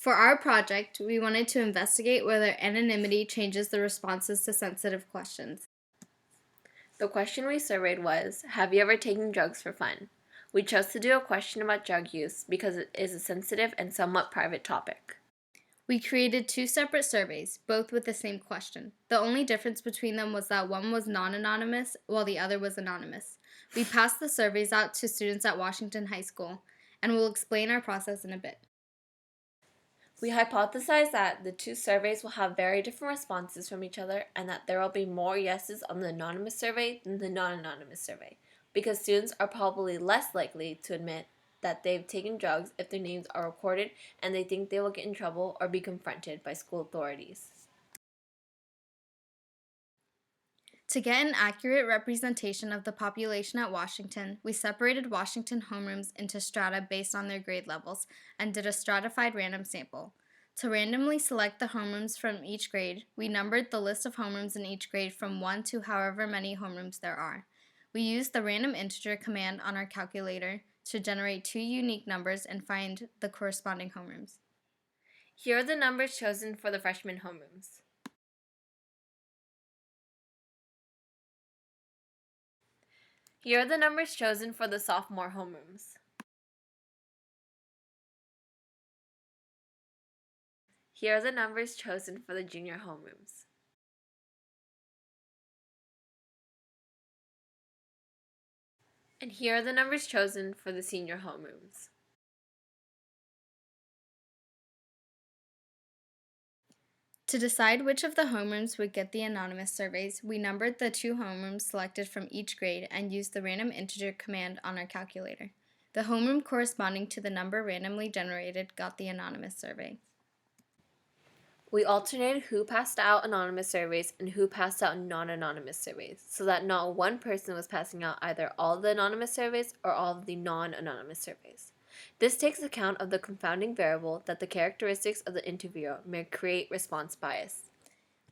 For our project, we wanted to investigate whether anonymity changes the responses to sensitive questions. The question we surveyed was, have you ever taken drugs for fun? We chose to do a question about drug use because it is a sensitive and somewhat private topic. We created 2 separate surveys, both with the same question. The only difference between them was that one was non-anonymous while the other was anonymous. We passed the surveys out to students at Washington High School, and we'll explain our process in a bit. We hypothesized that the 2 surveys will have very different responses from each other and that there will be more yeses on the anonymous survey than the non-anonymous survey, because students are probably less likely to admit that they've taken drugs if their names are recorded and they think they will get in trouble or be confronted by school authorities. To get an accurate representation of the population at Washington, we separated Washington homerooms into strata based on their grade levels and did a stratified random sample. To randomly select the homerooms from each grade, we numbered the list of homerooms in each grade from 1 to however many homerooms there are. We used the random integer command on our calculator to generate 2 unique numbers and find the corresponding homerooms. Here are the numbers chosen for the freshman homerooms. Here are the numbers chosen for the sophomore homerooms. Here are the numbers chosen for the junior homerooms. And here are the numbers chosen for the senior homerooms. To decide which of the homerooms would get the anonymous surveys, we numbered the 2 homerooms selected from each grade and used the random integer command on our calculator. The homeroom corresponding to the number randomly generated got the anonymous survey. We alternated who passed out anonymous surveys and who passed out non-anonymous surveys, so that not one person was passing out either all of the anonymous surveys or all of the non-anonymous surveys. This takes account of the confounding variable that the characteristics of the interviewer may create response bias.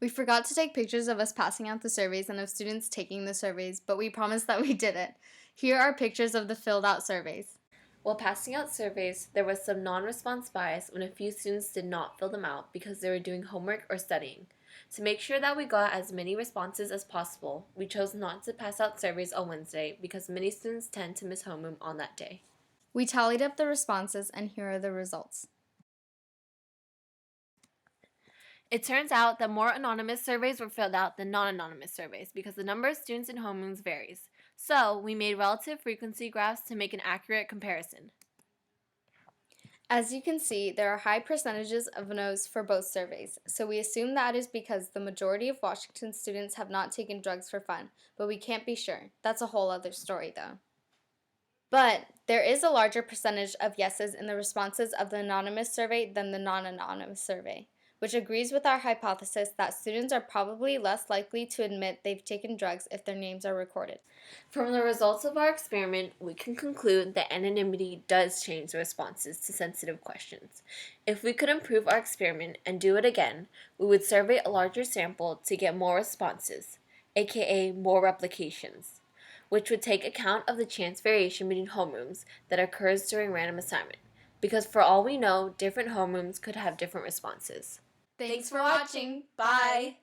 We forgot to take pictures of us passing out the surveys and of students taking the surveys, but we promised that we did it. Here are pictures of the filled out surveys. While passing out surveys, there was some non-response bias when a few students did not fill them out because they were doing homework or studying. To make sure that we got as many responses as possible, we chose not to pass out surveys on Wednesday because many students tend to miss homeroom on that day. We tallied up the responses, and here are the results. It turns out that more anonymous surveys were filled out than non-anonymous surveys because the number of students in homerooms varies. So, we made relative frequency graphs to make an accurate comparison. As you can see, there are high percentages of no's for both surveys, so we assume that is because the majority of Washington students have not taken drugs for fun, but we can't be sure. That's a whole other story, though. But there is a larger percentage of yeses in the responses of the anonymous survey than the non-anonymous survey, which agrees with our hypothesis that students are probably less likely to admit they've taken drugs if their names are recorded. From the results of our experiment, we can conclude that anonymity does change the responses to sensitive questions. If we could improve our experiment and do it again, we would survey a larger sample to get more responses, aka more replications, which would take account of the chance variation between homerooms that occurs during random assignment, because for all we know, different homerooms could have different responses. Thanks for watching. Bye!